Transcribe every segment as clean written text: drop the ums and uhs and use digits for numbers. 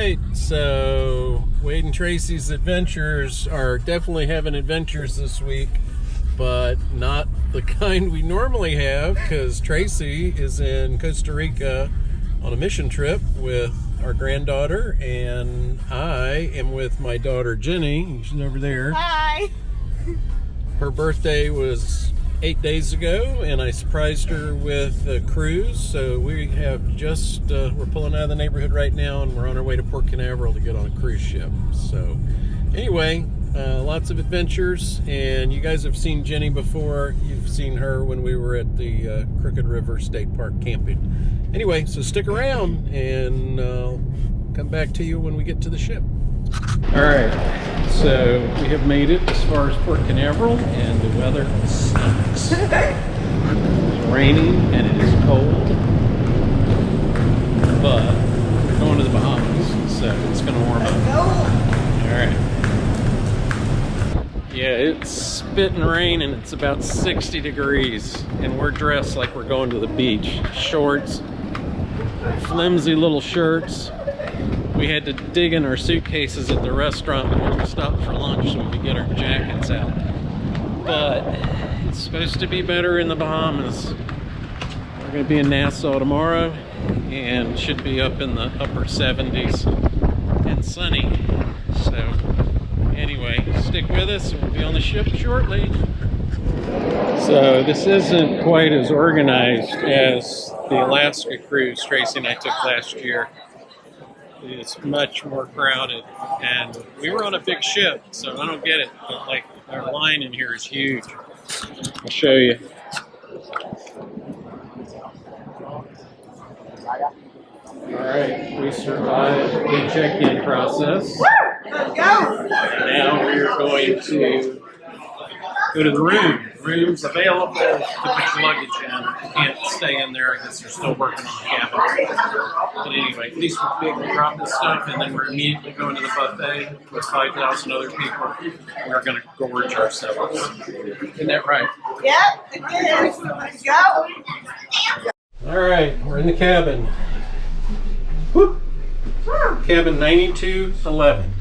right, so Wade and Tracy's adventures are definitely having adventures this week, but not the kind we normally have, because Tracy is in Costa Rica on a mission trip with our granddaughter, and I am with my daughter Jenny. She's over there. Hi. Her birthday was 8 days ago, and I surprised her with a cruise. So we have just we're pulling out of the neighborhood right now, and we're on our way to Port Canaveral to get on a cruise ship. So anyway, lots of adventures, and you guys have seen Jenny before. You've seen her when we were at the Crooked River State Park camping. Anyway, so stick around, and I'll come back to you when we get to the ship. All right, so we have made it as far as Port Canaveral, and the weather sucks. It's raining and it is cold, but we're going to the Bahamas, so it's going to warm up. All right. Yeah, it's spitting rain and it's about 60 degrees, and we're dressed like we're going to the beach. Shorts, flimsy little shirts. We had to dig in our suitcases at the restaurant before we stopped for lunch so we could get our jackets out. But it's supposed to be better in the Bahamas. We're going to be in Nassau tomorrow and should be up in the upper 70s and sunny. So anyway, stick with us and we'll be on the ship shortly. So this isn't quite as organized as the Alaska cruise Tracy and I took last year. It's much more crowded, and we were on a big ship, so I don't get it, but like our line in here is huge. I'll show you. Alright, we survived the check-in process. Now we are going to go to the room. Rooms available to put your luggage in. You can't stay in there because they're still working on the cabin. But anyway, at least we'll be able to drop this stuff, and then we're immediately going to the buffet with 5,000 other people. We're going to gorge ourselves. Isn't that right? Yep, it is. Let's go. All right, we're in the cabin. Whoop. Cabin 9211.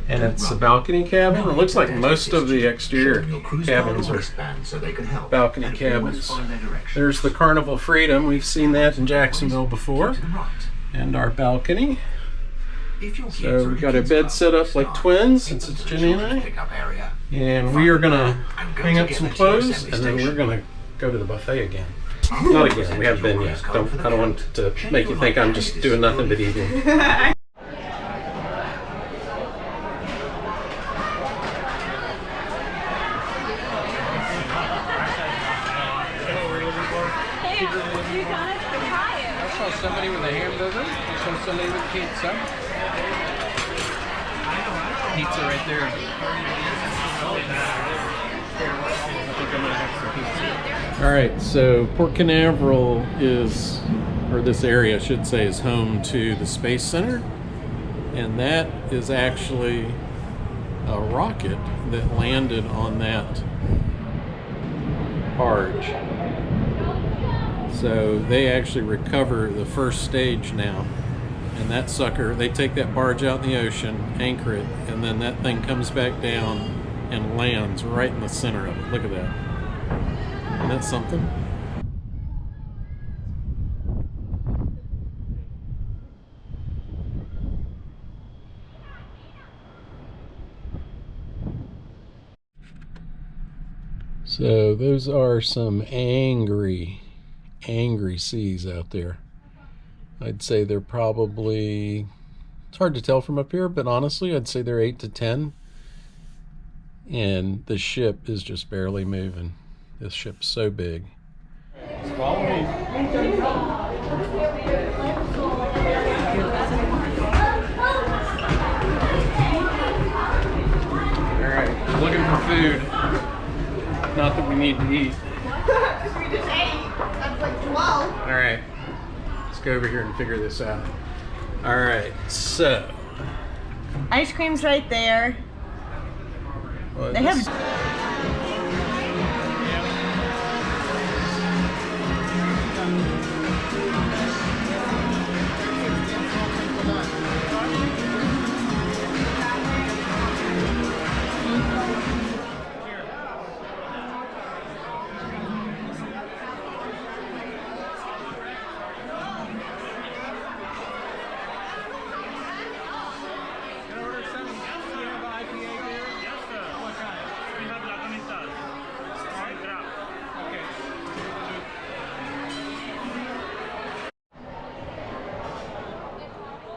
And it's a balcony cabin. It looks like most of the exterior cabins are balcony cabins. There's the Carnival Freedom. We've seen that in Jacksonville before. And our balcony. So we've got a bed set up like twins, since it's Jenny and I. And we are going to hang up some clothes, and then we're going to go to the buffet again. Not again, we haven't been yet. I don't want to make you think I'm just doing nothing but eating. Somebody with a hamburger, I saw somebody with pizza. Pizza right there. I think I'm gonna have some pizza. Alright, so Port Canaveral is, or this area I should say, is home to the Space Center. And that is actually a rocket that landed on that barge. So they actually recover the first stage now, and that sucker, they take that barge out in the ocean, anchor it, and then that thing comes back down and lands right in the center of it. Look at that. Isn't that something? So those are some angry seas out there. I'd say they're probably, it's hard to tell from up here, but honestly I'd say they're 8 to 10, and the ship is just barely moving. This ship's so big. Follow me. Alright, looking for food. Not that we need to eat. We just ate. That's like 12. All right, let's go over here and figure this out. All right, so Ice cream's right there. They have.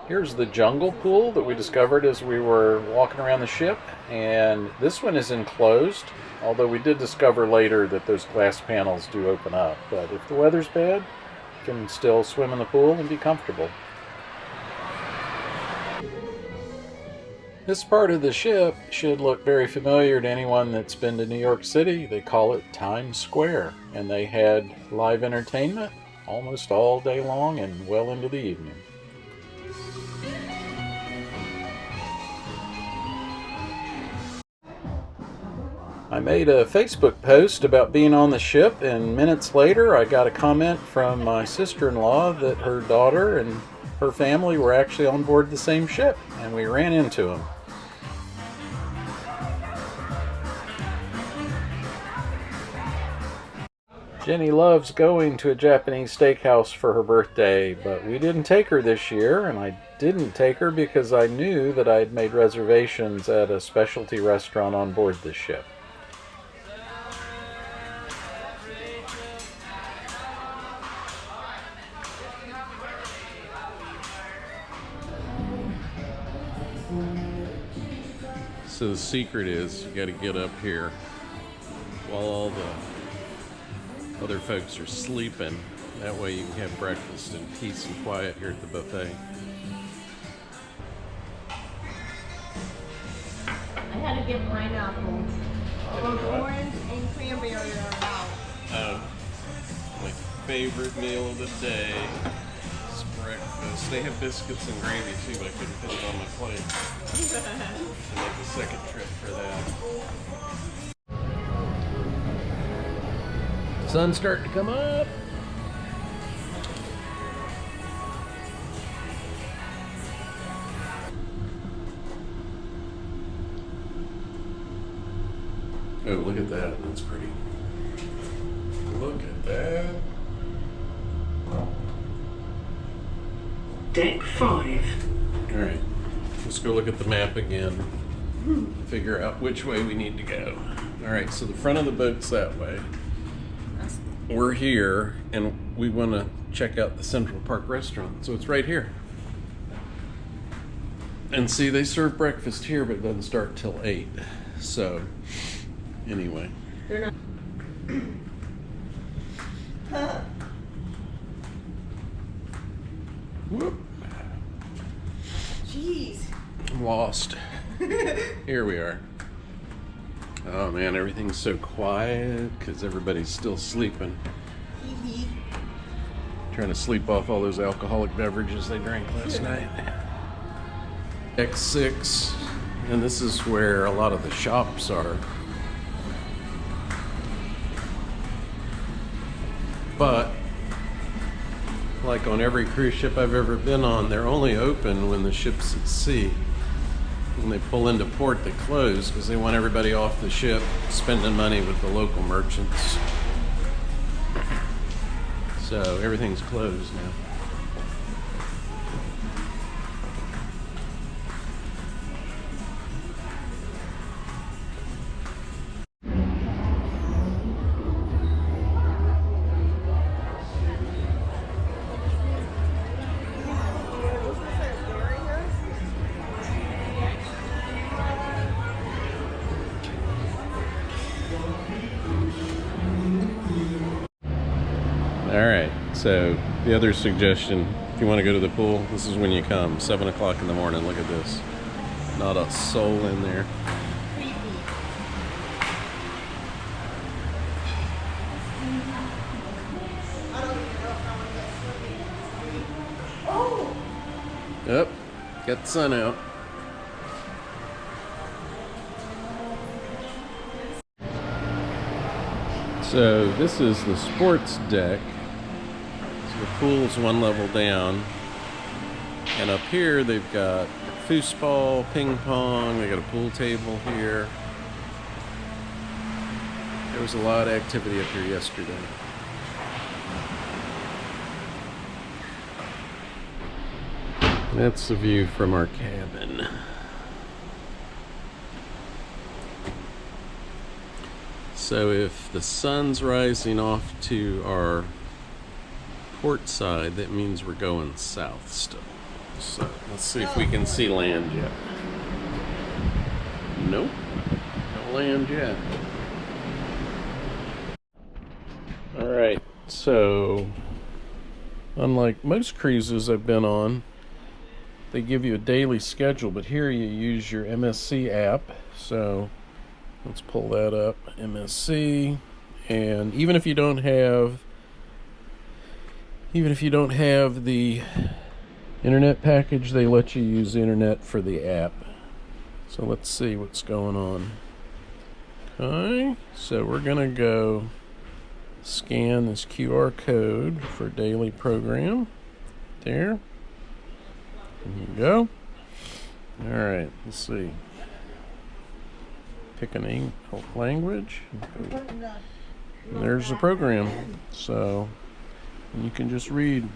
Here's the jungle pool that we discovered as we were walking around the ship, and this one is enclosed, although we did discover later that those glass panels do open up. But if the weather's bad, you can still swim in the pool and be comfortable. This part of the ship should look very familiar to anyone that's been to New York City. They call it Times Square, and they had live entertainment almost all day long and well into the evening. I made a Facebook post about being on the ship, and minutes later I got a comment from my sister-in-law that her daughter and her family were actually on board the same ship, and we ran into them. Jenny loves going to a Japanese steakhouse for her birthday, but we didn't take her this year, and I didn't take her because I knew that I'd made reservations at a specialty restaurant on board the ship. So the secret is you got to get up here while all the other folks are sleeping. That way you can have breakfast in peace and quiet here at the buffet. I had to get pineapple. Orange and cranberry are out. My favorite meal of the day is breakfast. They have biscuits and gravy too, but I couldn't fit it on my plate. I'll make a second trip for that. Sun's starting to come up. Oh, look at that. That's pretty. Look at that. Deck 5. All right. Let's go look at the map again. Figure out which way we need to go. All right, so the front of the boat's that way. We're here, and we want to check out the Central Park restaurant. So it's right here. And see, they serve breakfast here, but it doesn't start till 8. So, anyway. They're not. Whoop. Jeez. I'm lost. Here we are. Oh man, everything's so quiet because everybody's still sleeping. Trying to sleep off all those alcoholic beverages they drank last night. X6, and this is where a lot of the shops are. But, like on every cruise ship I've ever been on, they're only open when the ship's at sea. When they pull into port, they close because they want everybody off the ship spending money with the local merchants. So everything's closed now. Alright, so the other suggestion, if you want to go to the pool, this is when you come, 7 o'clock in the morning. Look at this. Not a soul in there. Yep, got the sun out. So this is the sports deck. So the pool's one level down. And up here they've got foosball, ping pong, they got a pool table here. There was a lot of activity up here yesterday. That's the view from our cabin. So if the sun's rising off to our port side, that means we're going south still. So Let's see if we can see land yet. Nope, no land yet. Alright, so unlike most cruises I've been on, they give you a daily schedule, but here you use your MSC app. So let's pull that up, MSC, and even if you don't have the internet package, they let you use the internet for the app. So let's see what's going on. Okay, so we're gonna go scan this QR code for daily program. There. There you go. Alright, let's see. Pick a language. And there's the program. So you can just read.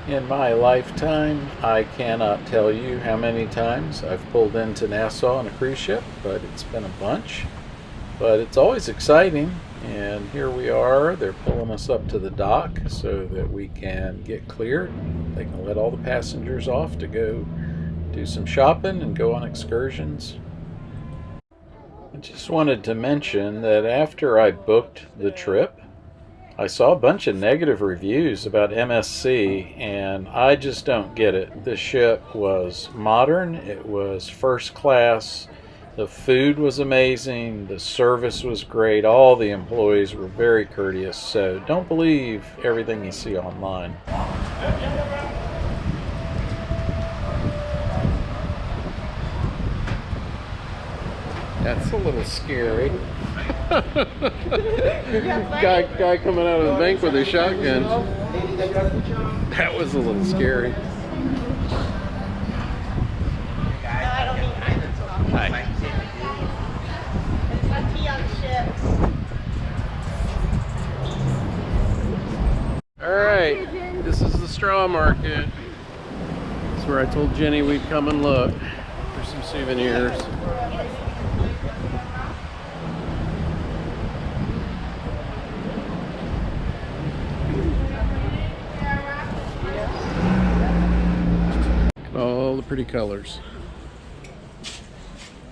In my lifetime, I cannot tell you how many times I've pulled into Nassau on a cruise ship, but it's been a bunch. But it's always exciting, and here we are. They're pulling us up to the dock so that we can get cleared. They can let all the passengers off to go do some shopping and go on excursions. I just wanted to mention that after I booked the trip, I saw a bunch of negative reviews about MSC, and I just don't get it. This ship was modern, it was first class, the food was amazing, the service was great, all the employees were very courteous, so don't believe everything you see online. That's a little scary. guy coming out of the bank with a shotgun. That was a little scary. Hi. Alright, this is the straw market. That's where I told Jenny we'd come and look for some souvenirs. All the pretty colors.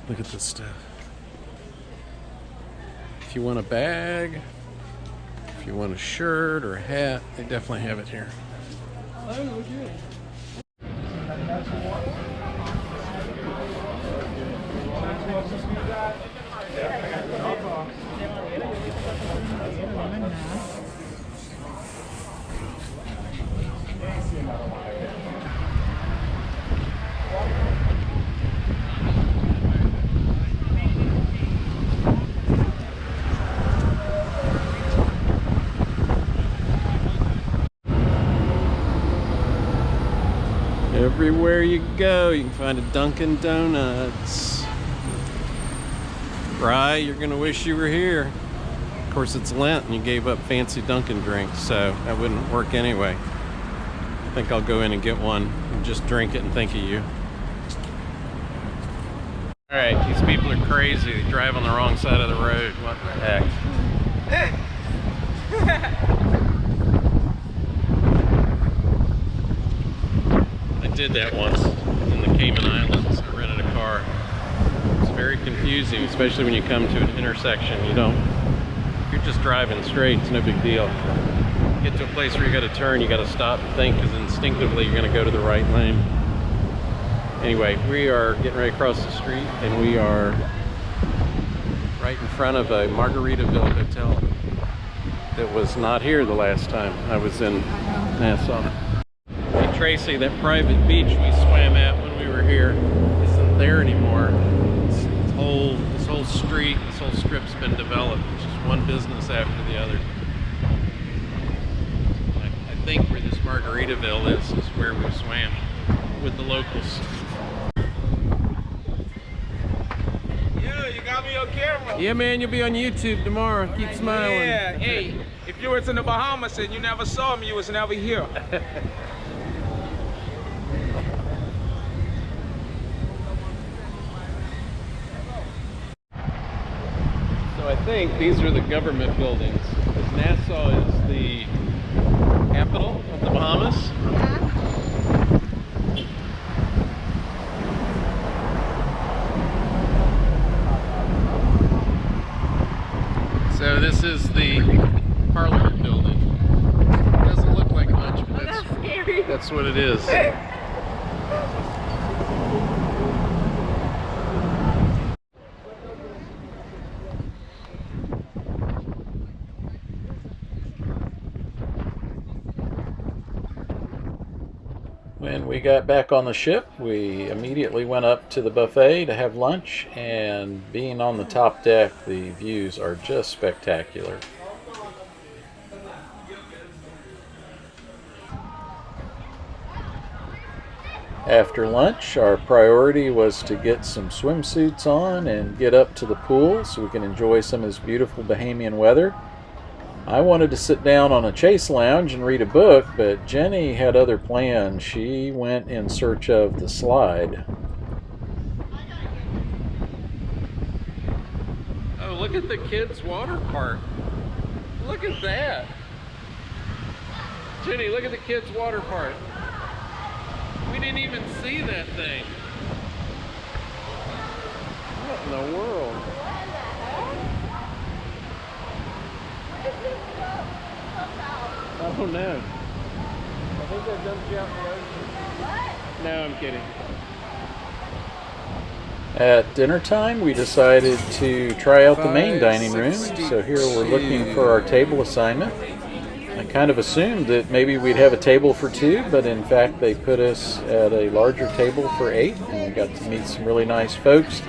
Look at this stuff. If you want a bag, if you want a shirt or a hat, they definitely have it here. Everywhere you go, you can find a Dunkin' Donuts. Rye, you're gonna wish you were here. Of course, it's Lent and you gave up fancy Dunkin' drinks, so that wouldn't work anyway. I think I'll go in and get one and just drink it and think of you. Alright, these people are crazy. They drive on the wrong side of the road. What the heck? I did that once in the Cayman Islands. I rented a car. It's very confusing, especially when you come to an intersection. If you're just driving straight, it's no big deal. Get to a place where you got to turn, you got to stop and think, because instinctively you're going to go to the right lane. Anyway, we are getting ready to cross the street, and we are right in front of a Margaritaville hotel that was not here the last time I was in Nassau. Hey Tracy, that private beach we swam at when we were here isn't there anymore. This whole street, this whole strip's been developed. It's just one business after the other. I think where this Margaritaville is where we swam with the locals. Yeah, you got me on camera. Yeah, man, you'll be on YouTube tomorrow. Keep smiling. Yeah, hey, if you was in the Bahamas and you never saw me, you was never here. So I think these are the government buildings, because Nassau is the capital of the Bahamas. Yeah. That's what it is. When we got back on the ship, we immediately went up to the buffet to have lunch, and being on the top deck, the views are just spectacular. After lunch, our priority was to get some swimsuits on and get up to the pool so we can enjoy some of this beautiful Bahamian weather. I wanted to sit down on a chase lounge and read a book, but Jenny had other plans. She went in search of the slide. Oh, look at the kids' water park. Look at that. Jenny, look at the kids' water park. We didn't even see that thing. What in the world? Oh no. I think that dumped you out in the ocean. What? No, I'm kidding. At dinner time, we decided to try out the main dining room. So here we're looking for our table assignment. I kind of assumed that maybe we'd have a table for 2, but in fact they put us at a larger table for 8, and we got to meet some really nice folks.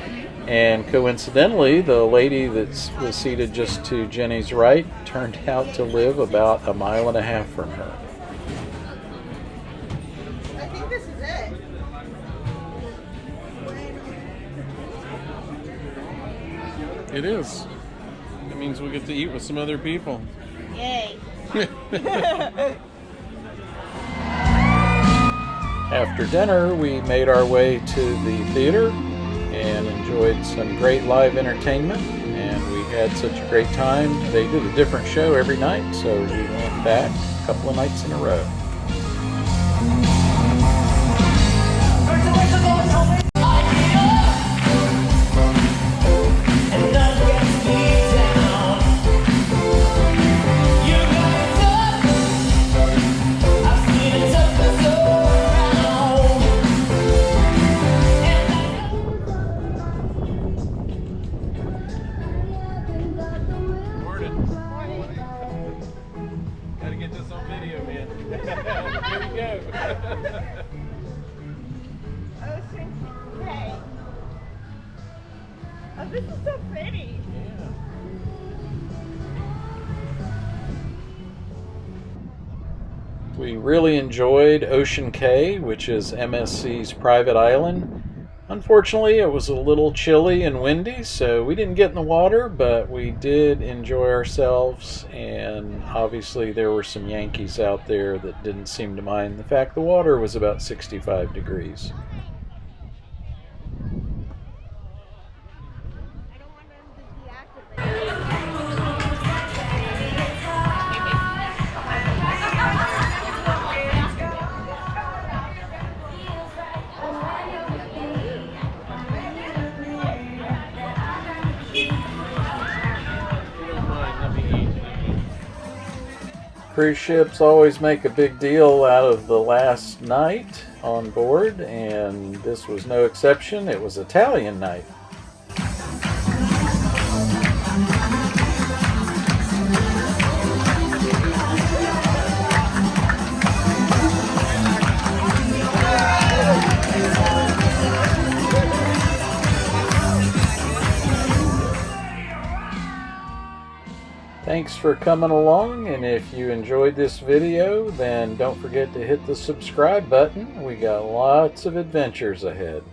And coincidentally, the lady that was seated just to Jenny's right turned out to live about 1.5 miles from her. I think this is it. It is. It means we get to eat with some other people. Yay. After dinner, we made our way to the theater and enjoyed some great live entertainment, and we had such a great time. They did a different show every night, so we went back a couple of nights in a row. Oh, this is so pretty. We really enjoyed Ocean Cay, which is MSC's private island. Unfortunately, it was a little chilly and windy, so we didn't get in the water, but we did enjoy ourselves, and obviously there were some Yankees out there that didn't seem to mind the fact the water was about 65 degrees. Cruise ships always make a big deal out of the last night on board, and this was no exception. It was Italian night. Thanks for coming along, and if you enjoyed this video, then don't forget to hit the subscribe button. We got lots of adventures ahead.